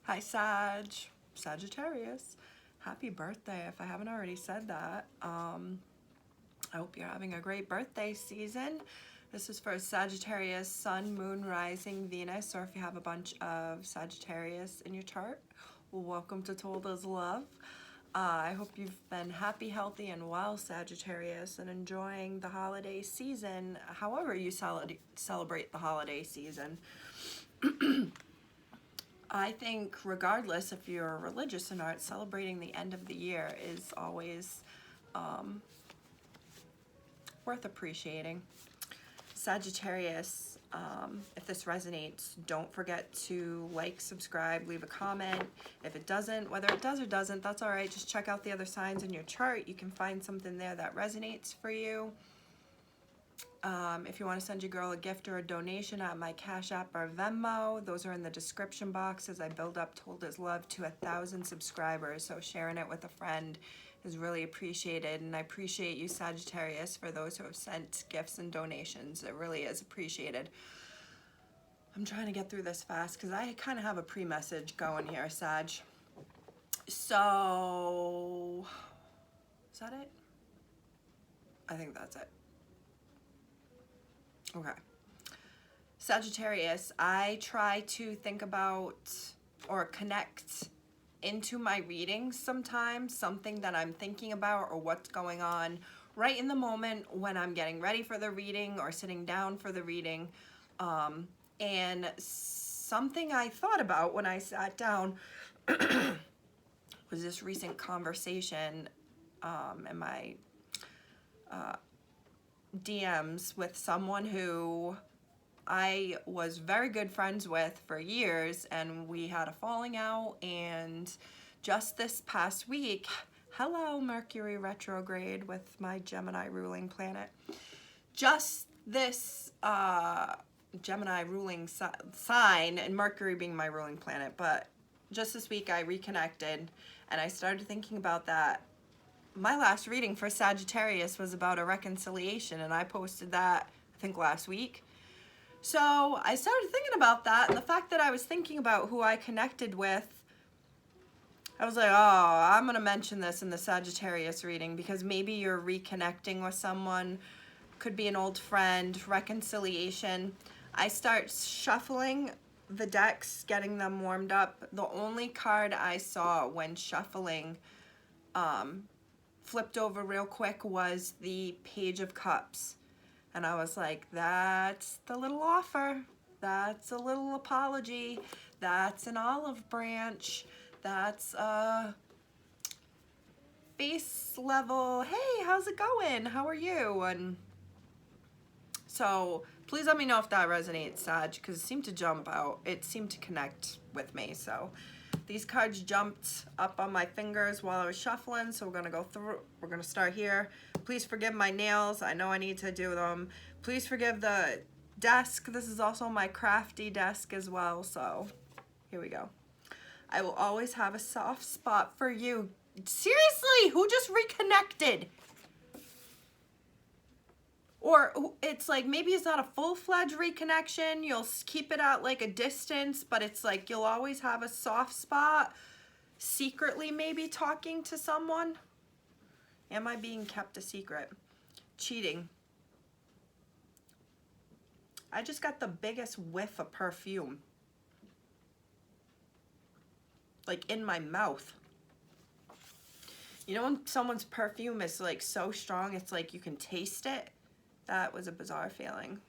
Hi, Sagittarius. Happy birthday, if I haven't already said that. I hope you're having a great birthday season. This is for Sagittarius, Sun, Moon, Rising, Venus, or if you have a bunch of Sagittarius in your chart, well, welcome to Told as Love. I hope you've been happy, healthy, and well, Sagittarius, and enjoying the holiday season, however you celebrate the holiday season. I think regardless if you're religious or not, celebrating the end of the year is always worth appreciating. Sagittarius, if this resonates, don't forget to like, subscribe, leave a comment. If it doesn't, whether it does or doesn't, that's all right. Just check out the other signs in your chart. You can find something there that resonates for you. If you want to send your girl a gift or a donation at my Cashapp or Venmo, those are in the description box as I build up Told as Love to 1,000 subscribers. So sharing it with a friend is really appreciated, and I appreciate you, Sagittarius, for those who have sent gifts and donations. It really is appreciated. I'm trying to get through this fast because I kind of have a pre-message going here, Sag. So, is that it? I think that's it. Okay. Sagittarius, I try to think about or connect into my readings sometimes, something that I'm thinking about or what's going on right in the moment when I'm getting ready for the reading or sitting down for the reading. And something I thought about when I sat down was this recent conversation in my DMs with someone who I was very good friends with for years, and we had a falling out, and just this past week, hello Mercury retrograde with my Gemini ruling planet, just this Gemini ruling sign, and Mercury being my ruling planet, but just this week I reconnected and I started thinking about that. My last reading for Sagittarius was about a reconciliation, and I posted that I think last week. So I started thinking about that, and the fact that I was thinking about who I connected with, I was like, oh, I'm going to mention this in the Sagittarius reading because maybe you're reconnecting with someone, could be an old friend, reconciliation. I start shuffling the decks, getting them warmed up. The only card I saw when shuffling flipped over real quick was the Page of Cups. And I was like, that's the little offer. That's a little apology. That's an olive branch. That's a base level, hey, how's it going? How are you? And so please let me know if that resonates, Sag, because it seemed to jump out. It seemed to connect with me. So these cards jumped up on my fingers while I was shuffling, so we're going to go through. We're going to start here. Please forgive my nails. I know I need to do them. Please forgive the desk. This is also my crafty desk as well, so here we go. I will always have a soft spot for you. Seriously, who just reconnected? Or it's like, maybe it's not a full-fledged reconnection. You'll keep it at like a distance, but it's like you'll always have a soft spot, secretly maybe talking to someone. Am I being kept a secret? Cheating. I just got the biggest whiff of perfume. Like in my mouth. You know when someone's perfume is like so strong, it's like you can taste it? That was a bizarre feeling.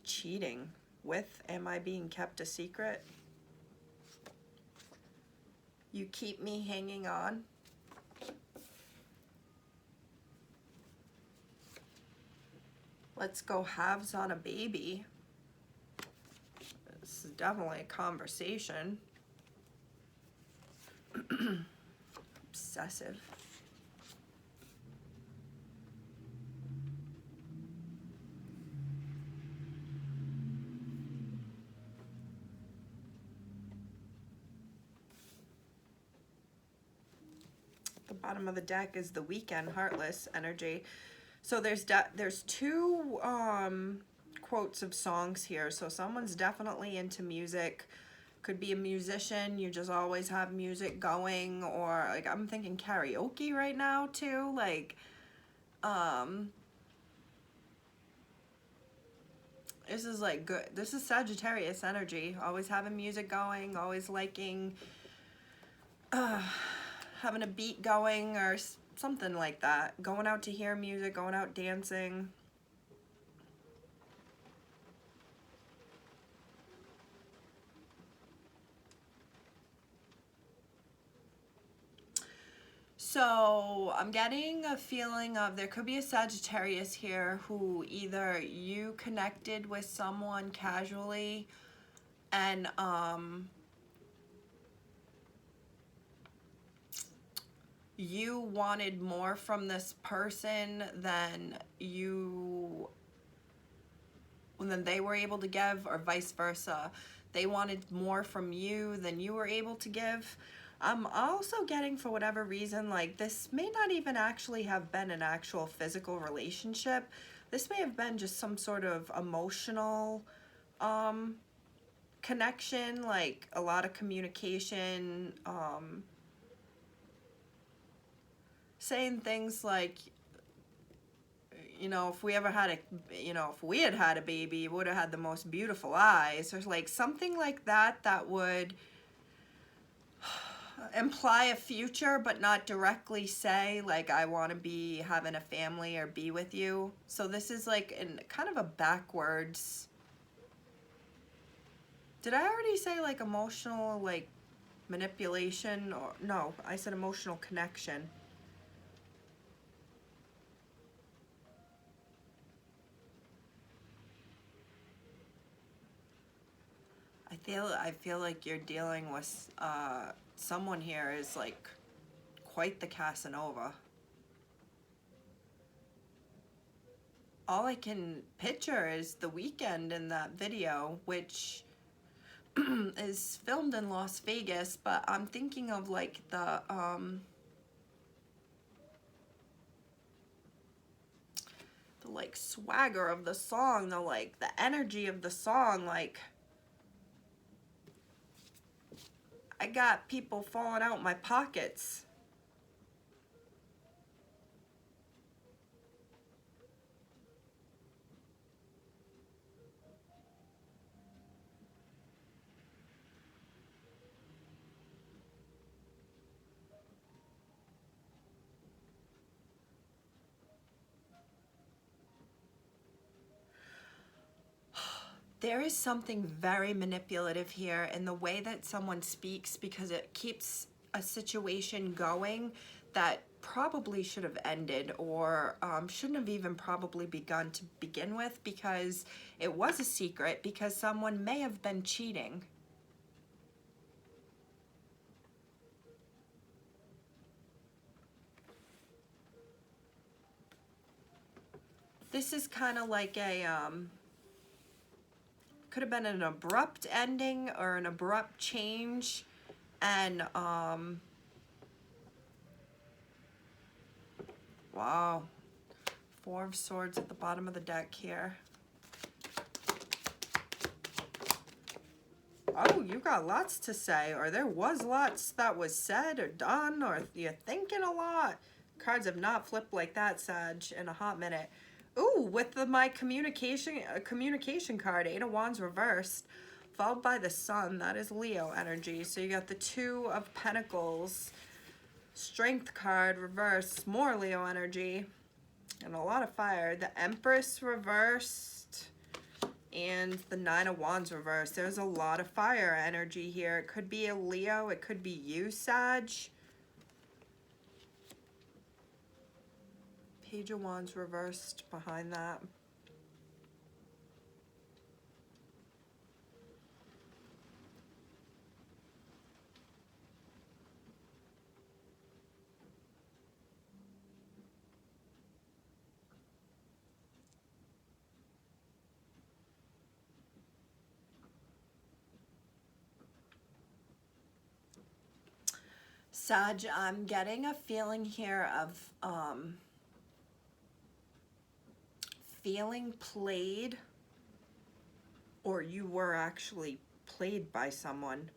Cheating with, am I being kept a secret? You keep me hanging on. Let's go halves on a baby. This is definitely a conversation. Obsessive. The bottom of the deck is the Weekend, Heartless energy. So there's two quotes of songs here, so someone's definitely into music. Could be a musician, you just always have music going, or like I'm thinking karaoke right now too, like this is like good. This is Sagittarius energy, always having music going, always liking having a beat going or something like that. Going out to hear music, going out dancing. So I'm getting a feeling of there could be a Sagittarius here who either you connected with someone casually and you wanted more from this person than they were able to give, or vice versa. They wanted more from you than you were able to give. I'm also getting, for whatever reason, like this may not even actually have been an actual physical relationship. This may have been just some sort of emotional connection, like a lot of communication, saying things like, you know, if we ever had if we had had a baby, it would have had the most beautiful eyes, or like something like that that would imply a future but not directly say like I want to be having a family or be with you. So this is like in kind of a backwards. Did I already say like emotional like manipulation, or no, I said emotional connection. I feel like you're dealing with someone here is like quite the Casanova. All I can picture is The Weeknd in that video, which is filmed in Las Vegas, but I'm thinking of like the like swagger of the song, the energy of the song, like I got people falling out my pockets. There is something very manipulative here in the way that someone speaks, because it keeps a situation going that probably should have ended, or shouldn't have even probably begun to begin with, because it was a secret, because someone may have been cheating. This is kind of like a could have been an abrupt ending or an abrupt change, and wow, Four of Swords at the bottom of the deck here. Oh, you got lots to say, or there was lots that was said or done, or you're thinking a lot. Cards have not flipped like that, Sag, in a hot minute. Ooh, with my communication card, Eight of Wands reversed, followed by the Sun. That is Leo energy. So you got the Two of Pentacles, Strength card reversed, more Leo energy, and a lot of fire. The Empress reversed, and the Nine of Wands reversed. There's a lot of fire energy here. It could be a Leo. It could be you, Sag. Page of Wands reversed behind that. Sag, I'm getting a feeling here of feeling played Or you were actually played by someone.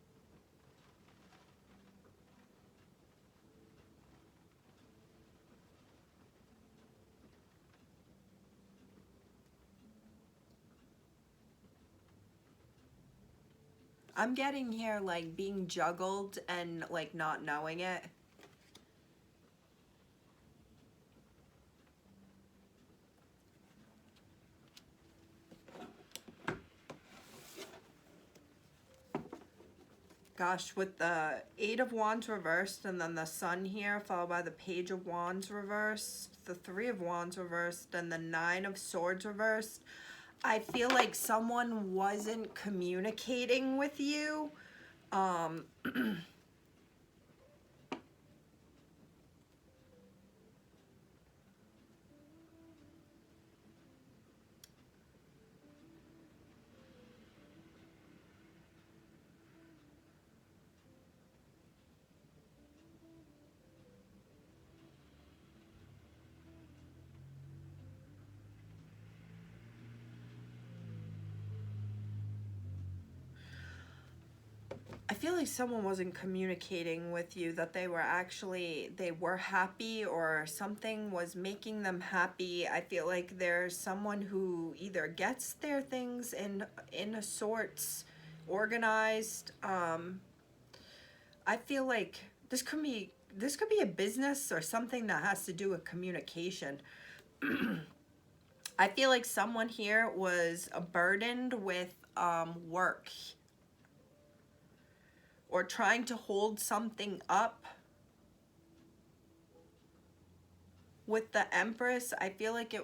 I'm getting here like being juggled and like not knowing it. Gosh, with the Eight of Wands reversed and then the Sun here, followed by the Page of Wands reversed, the Three of Wands reversed, and the Nine of Swords reversed, I feel like someone wasn't communicating with you. Um, I feel like someone wasn't communicating with you that they were happy or something was making them happy. I feel like there's someone who either gets their things in a sorts organized. I feel like this could be a business or something that has to do with communication. I feel like someone here was burdened with work or trying to hold something up. With the Empress, I feel like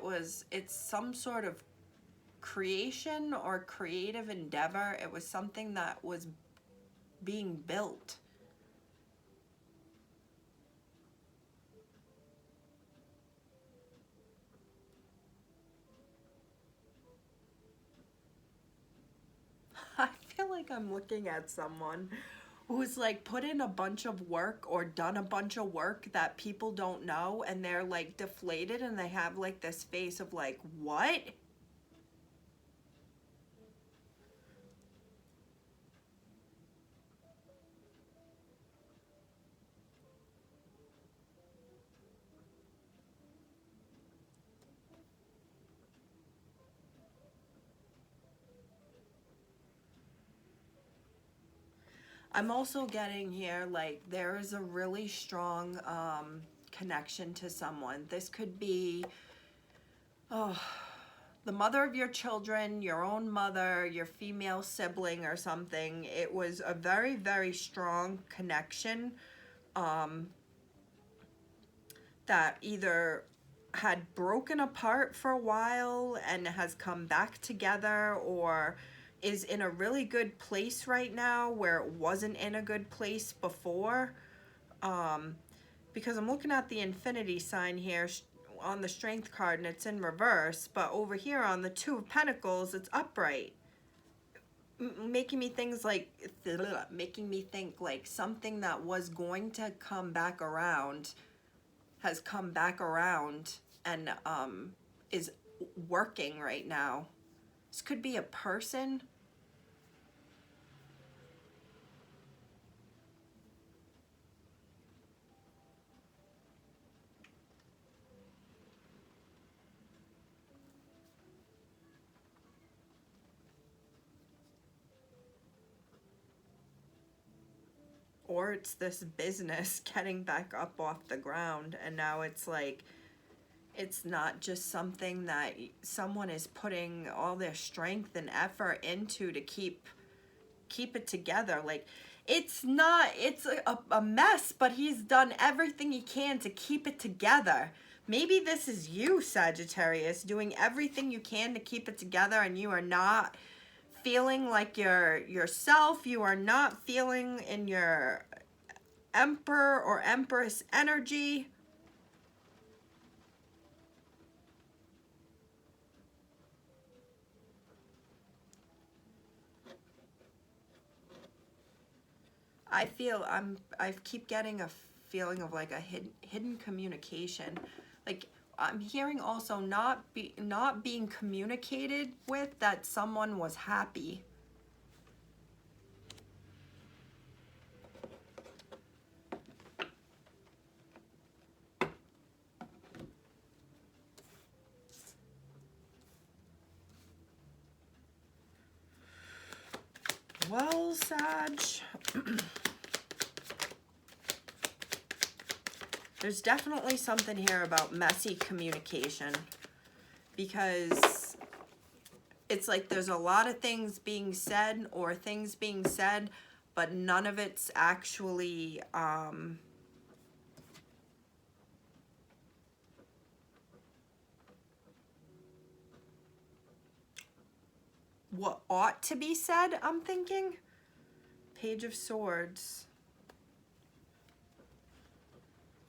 it's some sort of creation or creative endeavor. It was something that was being built. I feel like I'm looking at someone who's like put in a bunch of work or done a bunch of work that people don't know, and they're like deflated and they have like this face of like, what? I'm also getting here like there is a really strong connection to someone. This could be, oh, the mother of your children, your own mother, your female sibling or something. It was a very, very strong connection um, that either had broken apart for a while and has come back together, or is in a really good place right now where it wasn't in a good place before. Um, because I'm looking at the infinity sign here on the strength card and it's in reverse, but over here on the Two of Pentacles, it's upright. Making me things like, making me think like something that was going to come back around has come back around and is working right now. This could be a person. Or it's this business getting back up off the ground, and now it's like it's not just something that someone is putting all their strength and effort into to keep it together. Like it's not, it's a mess, but he's done everything he can to keep it together. Maybe this is you, Sagittarius, doing everything you can to keep it together, and you are not feeling like you're yourself. You are not feeling in your Emperor or Empress energy. I keep getting a feeling of like a hidden communication. Like I'm hearing also not being communicated with that someone was happy. Well, Sag, there's definitely something here about messy communication, because it's like there's a lot of things being said or things being said, but none of it's actually what ought to be said, I'm thinking. Page of Swords.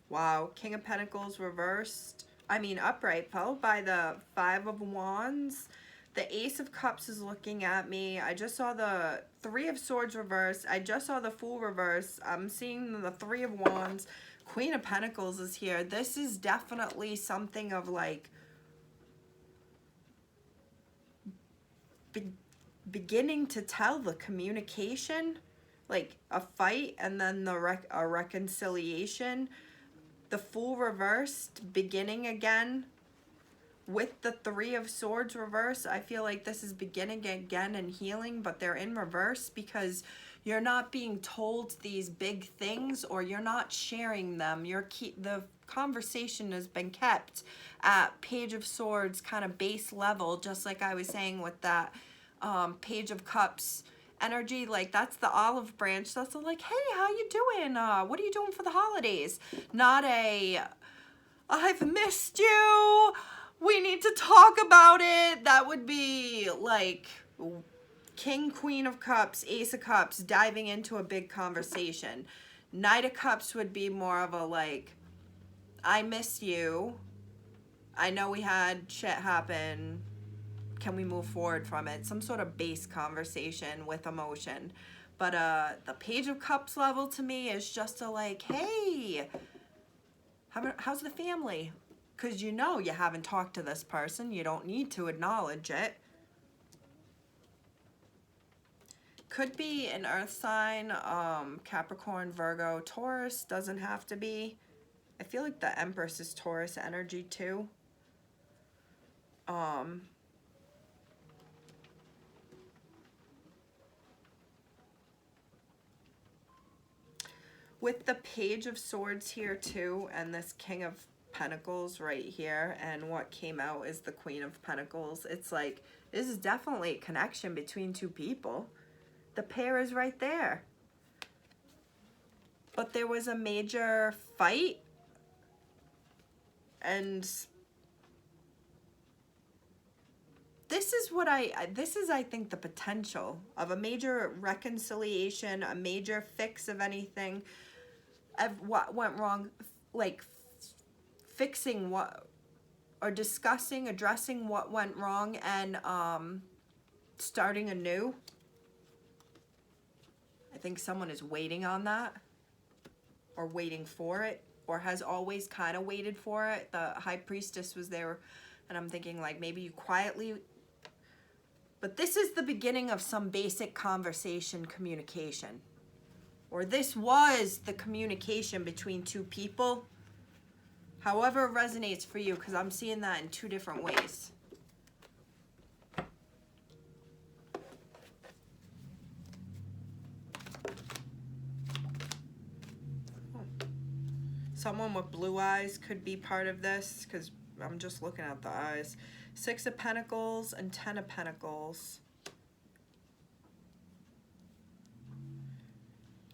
Wow, King of Pentacles reversed. I mean upright, followed by the Five of Wands. The Ace of Cups is looking at me. I just saw the Three of Swords reversed. I just saw the Fool reverse. I'm seeing the Three of Wands. Queen of Pentacles is here. This is definitely something of like beginning to tell the communication, like a fight and then a reconciliation. The Fool reversed, beginning again. With the Three of Swords reverse, I feel like this is beginning again and healing, but they're in reverse because you're not being told these big things, or you're not sharing them. The conversation has been kept at Page of Swords kind of base level, just like I was saying with that Page of Cups energy. Like, that's the olive branch. That's like, hey, how you doing? What are you doing for the holidays? Not a, I've missed you, we need to talk about it. That would be like King, Queen of Cups, Ace of Cups diving into a big conversation. Knight of Cups would be more of a like, I miss you. I know we had shit happen. Can we move forward from it? Some sort of base conversation with emotion. But the Page of Cups level to me is just a like, hey, how's the family? Because you know you haven't talked to this person. You don't need to acknowledge it. Could be an earth sign, Capricorn, Virgo, Taurus. Doesn't have to be. I feel like the Empress is Taurus energy too. With the Page of Swords here too, and this King of Pentacles right here, and what came out is the Queen of Pentacles. It's like, this is definitely a connection between two people. The pair is right there. But there was a major fight, and this is what I think the potential of a major reconciliation, a major fix of anything, of what went wrong, like fixing what, or discussing, addressing what went wrong, and starting anew. I think someone is waiting on that, or waiting for it, or has always kind of waited for it. The High Priestess was there, and I'm thinking like maybe you quietly, but this is the beginning of some basic conversation, communication. Or this was the communication between two people. However it resonates for you, because I'm seeing that in two different ways. Someone with blue eyes could be part of this, because I'm just looking at the eyes. Six of Pentacles and Ten of Pentacles.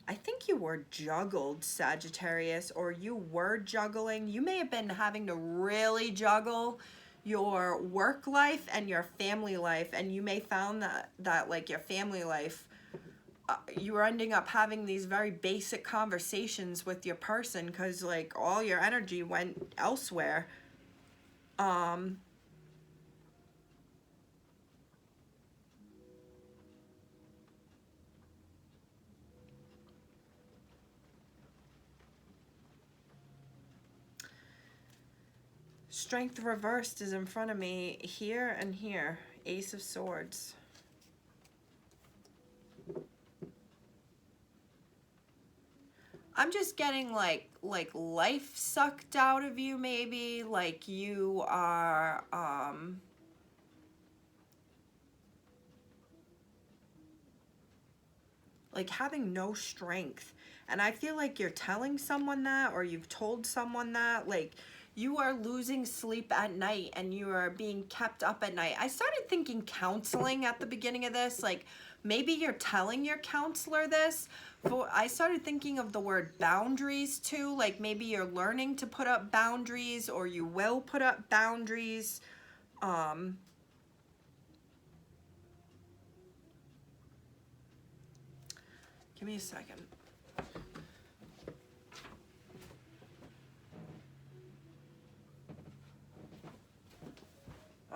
I think you were juggled, Sagittarius, or you were juggling. You may have been having to really juggle your work life and your family life, and you may found that like your family life, you were ending up having these very basic conversations with your person because like all your energy went elsewhere. Strength reversed is in front of me here and here. Ace of Swords. I'm just getting like life sucked out of you, maybe. Like you are like having no strength. And I feel like you're telling someone that, or you've told someone that, like you are losing sleep at night and you are being kept up at night. I started thinking counseling at the beginning of this, like maybe you're telling your counselor this. I started thinking of the word boundaries too, like maybe you're learning to put up boundaries, or you will put up boundaries. Give me a second.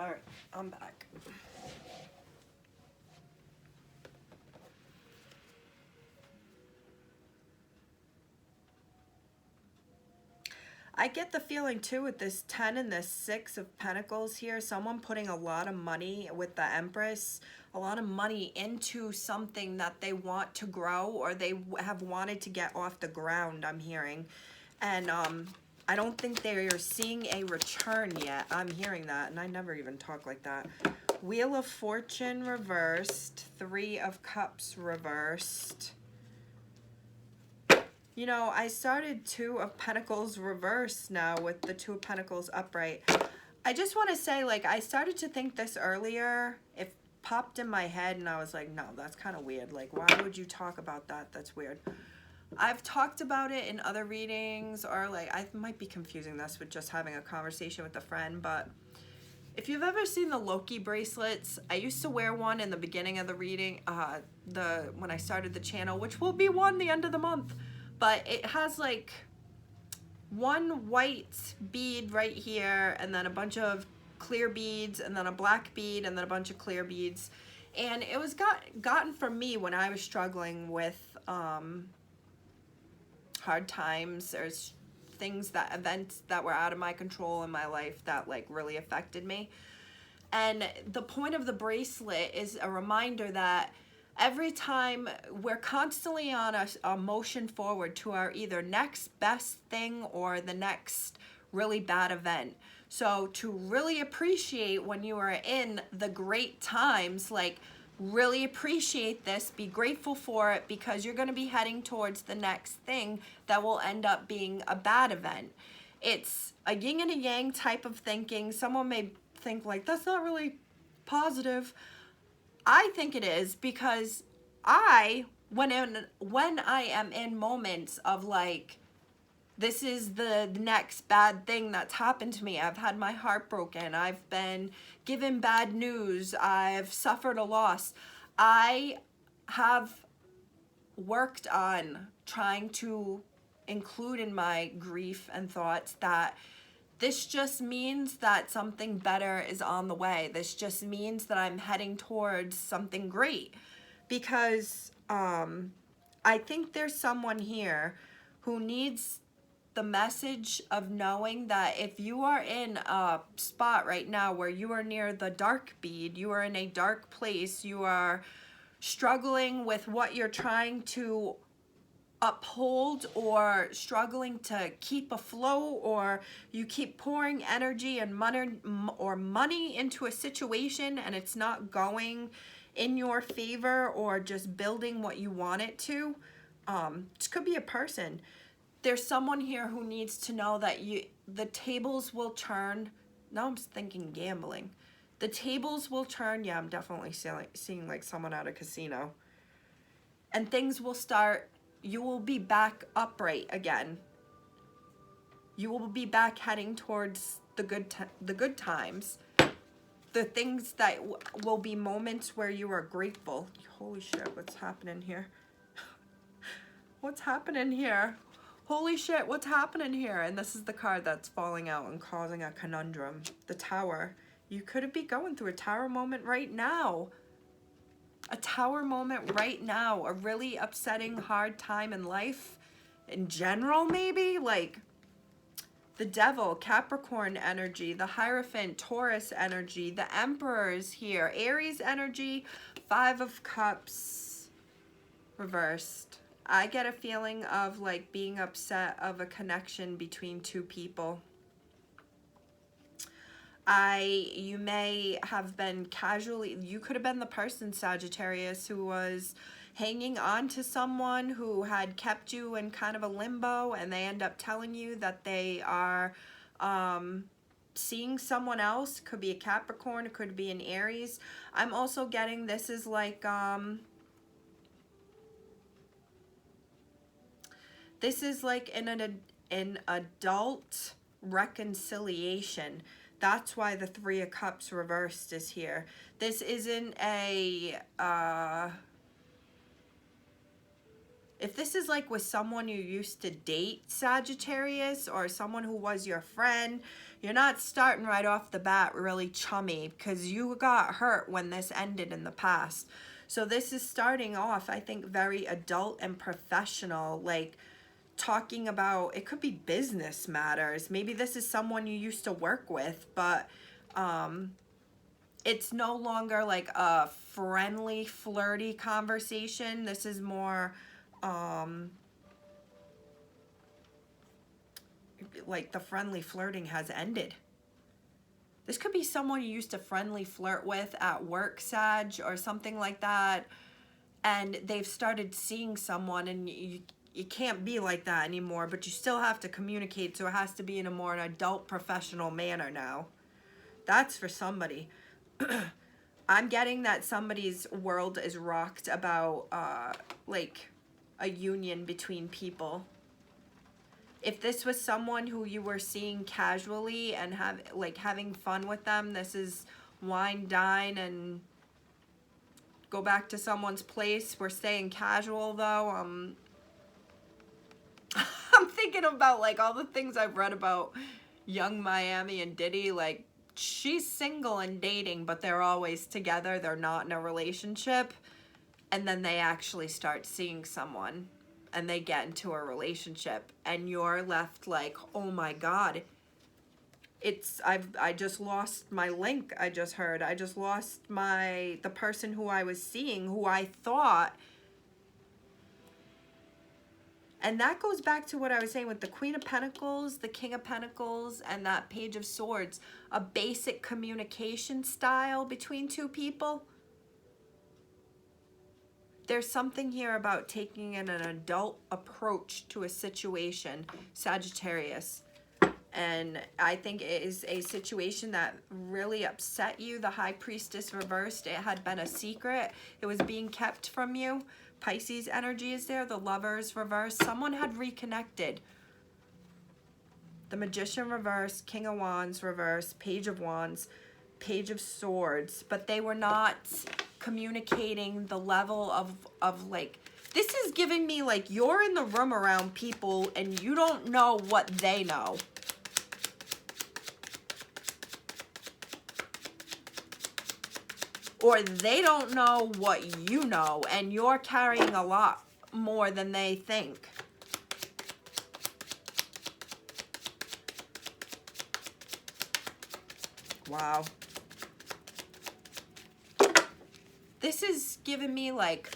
All right, I'm back. I get the feeling too with this 10 and this 6 of Pentacles here, someone putting a lot of money with the Empress, a lot of money into something that they want to grow, or they have wanted to get off the ground, I'm hearing. And I don't think they're seeing a return yet. I'm hearing that, and I never even talk like that. Wheel of Fortune reversed, 3 of Cups reversed. You know, I started 2 of Pentacles reversed now with the 2 of Pentacles upright. I just want to say, like, I started to think this earlier. It popped in my head, and I was like, no, that's kind of weird. Like, why would you talk about that? That's weird. I've talked about it in other readings, or like I might be confusing this with just having a conversation with a friend, but if you've ever seen the Loki bracelets, I used to wear one in the beginning of the reading, when I started the channel, which will be one the end of the month, but it has like one white bead right here, and then a bunch of clear beads, and then a black bead, and then a bunch of clear beads, and it was gotten from me when I was struggling with hard times. There's events that were out of my control in my life that like really affected me. And the point of the bracelet is a reminder that every time we're constantly on a motion forward to our either next best thing or the next really bad event. So to really appreciate when you are in the great times, like really appreciate this, be grateful for it, because you're going to be heading towards the next thing that will end up being a bad event. It's a yin and a yang type of thinking. Someone may think like, that's not really positive. I think it is, because when I am in moments of like, this is the next bad thing that's happened to me. I've had my heart broken. I've been given bad news. I've suffered a loss. I have worked on trying to include in my grief and thoughts that this just means that something better is on the way. This just means that I'm heading towards something great. Because I think there's someone here who needs the message of knowing that if you are in a spot right now where you are near the dark bead, you are in a dark place, you are struggling with what you're trying to uphold, or struggling to keep afloat, or you keep pouring energy and money into a situation and it's not going in your favor or just building what you want it to. This could be a person. There's someone here who needs to know that the tables will turn. Now I'm thinking gambling. The tables will turn. Yeah, I'm definitely seeing like someone at a casino. And things will start. You will be back upright again. You will be back heading towards the good times. The things that will be moments where you are grateful. Holy shit, what's happening here? What's happening here? Holy shit, what's happening here? And this is the card that's falling out and causing a conundrum. The Tower. You could be going through a tower moment right now. A tower moment right now. A really upsetting, hard time in life. In general, maybe. Like, the Devil, Capricorn energy, the Hierophant, Taurus energy, the Emperor's here, Aries energy, Five of Cups reversed. I get a feeling of like being upset of a connection between two people. You may have been casually, you could have been the person, Sagittarius, who was hanging on to someone who had kept you in kind of a limbo, and they end up telling you that they are seeing someone else. Could be a Capricorn, it could be an Aries. I'm also getting this is like this is like an adult reconciliation. That's why the Three of Cups reversed is here. This isn't a, if this is like with someone you used to date, Sagittarius, or someone who was your friend, you're not starting right off the bat really chummy because you got hurt when this ended in the past. So this is starting off, I think, very adult and professional, like talking about, it could be business matters. Maybe this is someone you used to work with, but it's no longer like a friendly, flirty conversation. This is more like the friendly flirting has ended. This could be someone you used to friendly flirt with at work, Sag, or something like that, and they've started seeing someone, and you can't be like that anymore, but you still have to communicate, so it has to be in a more adult, professional manner now. That's for somebody. I'm getting that somebody's world is rocked about like a union between people. If this was someone who you were seeing casually and having fun with them, this is wine, dine, and go back to someone's place. We're staying casual though. I'm thinking about like all the things I've read about Young Miami and Diddy. Like, she's single and dating, but they're always together. They're not in a relationship. And then they actually start seeing someone and they get into a relationship, and you're left like, oh my God, I just lost my link. I just lost the person who I was seeing, who I thought. And that goes back to what I was saying with the Queen of Pentacles, the King of Pentacles, and that Page of Swords. A basic communication style between two people. There's something here about taking an adult approach to a situation, Sagittarius. And I think it is a situation that really upset you. The High Priestess reversed. It had been a secret. It was being kept from you. Pisces energy is there. The Lovers reversed. Someone had reconnected. The Magician reversed. King of Wands reversed. Page of Wands. Page of Swords. But they were not communicating the level of like, this is giving me like you're in the room around people and you don't know what they know. Or they don't know what you know, and you're carrying a lot more than they think. Wow. This is giving me like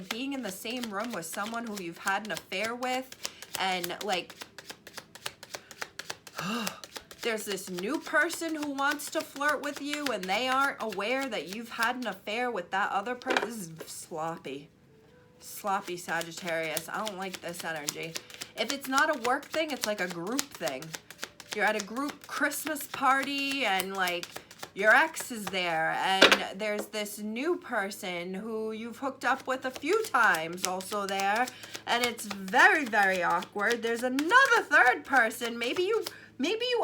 being in the same room with someone who you've had an affair with, and like there's this new person who wants to flirt with you and they aren't aware that you've had an affair with that other person. This is sloppy. Sloppy Sagittarius. I don't like this energy. If it's not a work thing, it's like a group thing. You're at a group Christmas party and like your ex is there, and there's this new person who you've hooked up with a few times also there, and it's very, very awkward. There's another third person. Maybe you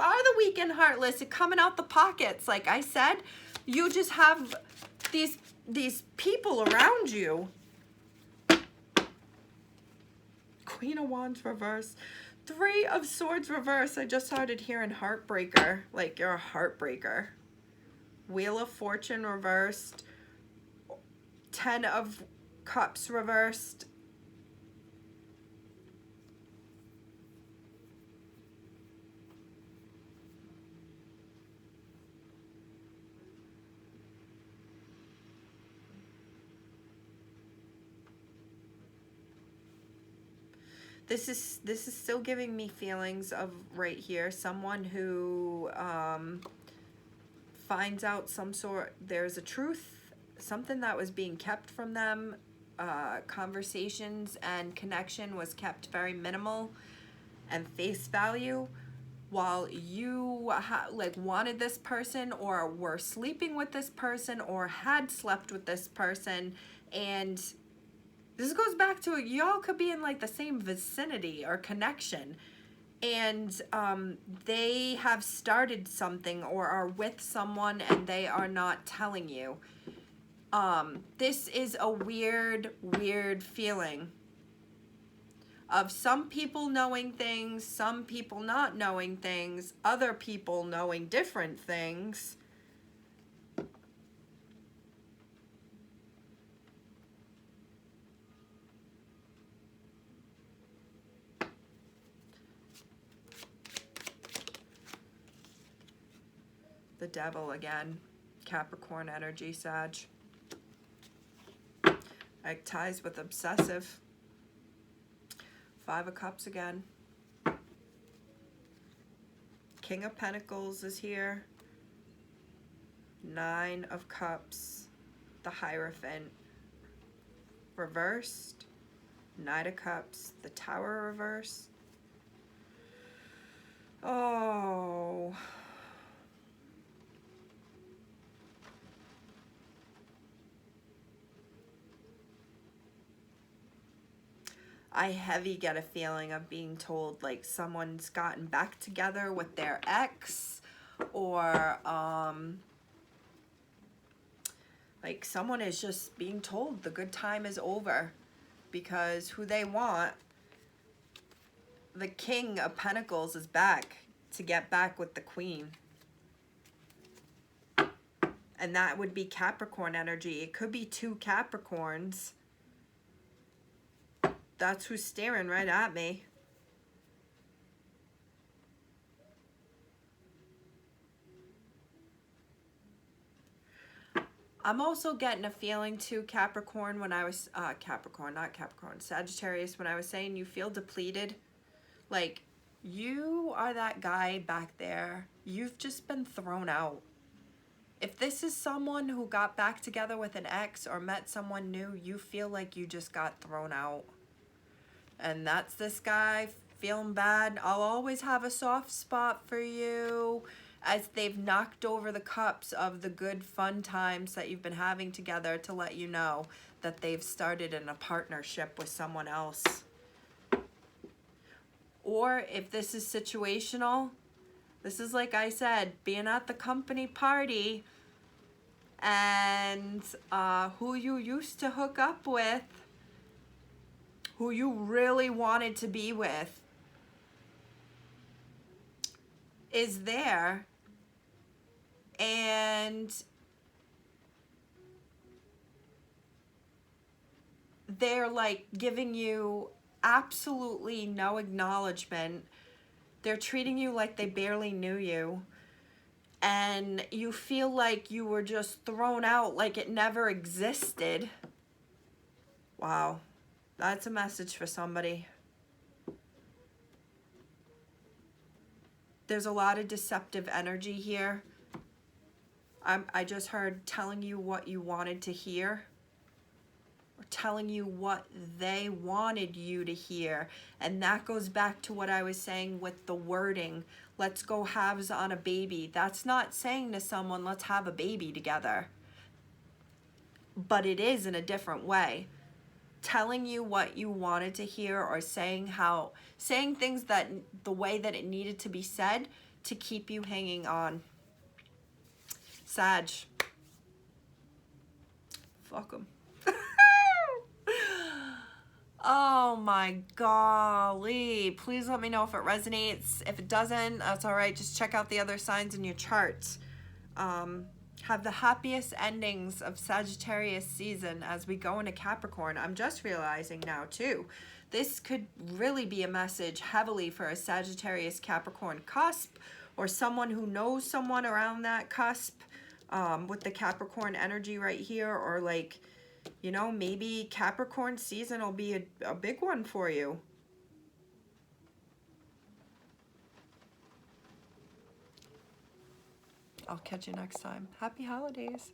are the weak and heartless coming out the pockets. Like I said, you just have these people around you. Queen of Wands reverse. Three of Swords reverse. I just started hearing heartbreaker. Like you're a heartbreaker. Wheel of Fortune reversed. 10 of Cups reversed. This is still giving me feelings of right here, someone who finds out there's a truth, something that was being kept from them. Conversations and connection was kept very minimal and face value, while you like wanted this person or were sleeping with this person or had slept with this person. And this goes back to, y'all could be in like the same vicinity or connection, and they have started something or are with someone and they are not telling you. This is a weird feeling of some people knowing things, some people not knowing things, other people knowing different things. The devil again. Capricorn energy, Sag. Like ties with obsessive. 5 of Cups again. King of Pentacles is here. 9 of Cups. The Hierophant. Reversed. Knight of Cups. The Tower reversed. Oh. I heavy get a feeling of being told like someone's gotten back together with their ex, or like someone is just being told the good time is over, because who they want, the King of Pentacles, is back to get back with the Queen. And that would be Capricorn energy. It could be 2 Capricorns. That's who's staring right at me. I'm also getting a feeling too, Capricorn, when I was, Capricorn, not Capricorn, Sagittarius, when I was saying you feel depleted. Like, you are that guy back there. You've just been thrown out. If this is someone who got back together with an ex or met someone new, you feel like you just got thrown out. And that's this guy feeling bad. I'll always have a soft spot for you, as they've knocked over the cups of the good fun times that you've been having together to let you know that they've started in a partnership with someone else. Or if this is situational, this is, like I said, being at the company party and who you used to hook up with, who you really wanted to be with, is there, and they're like giving you absolutely no acknowledgement. They're treating you like they barely knew you, and you feel like you were just thrown out, like it never existed. Wow, that's a message for somebody. There's a lot of deceptive energy here. I just heard telling you what you wanted to hear, or telling you what they wanted you to hear. And that goes back to what I was saying with the wording. Let's go halves on a baby. That's not saying to someone, let's have a baby together. But it is in a different way. Telling you what you wanted to hear, or saying things that the way that it needed to be said to keep you hanging on. Sag. Fuck 'em. Oh my golly. Please let me know if it resonates. If it doesn't, that's all right. Just check out the other signs in your chart. Have the happiest endings of Sagittarius season as we go into Capricorn. I'm just realizing now too, this could really be a message heavily for a Sagittarius Capricorn cusp, or someone who knows someone around that cusp, with the Capricorn energy right here. Or like, you know, maybe Capricorn season will be a big one for you. I'll catch you next time. Happy holidays.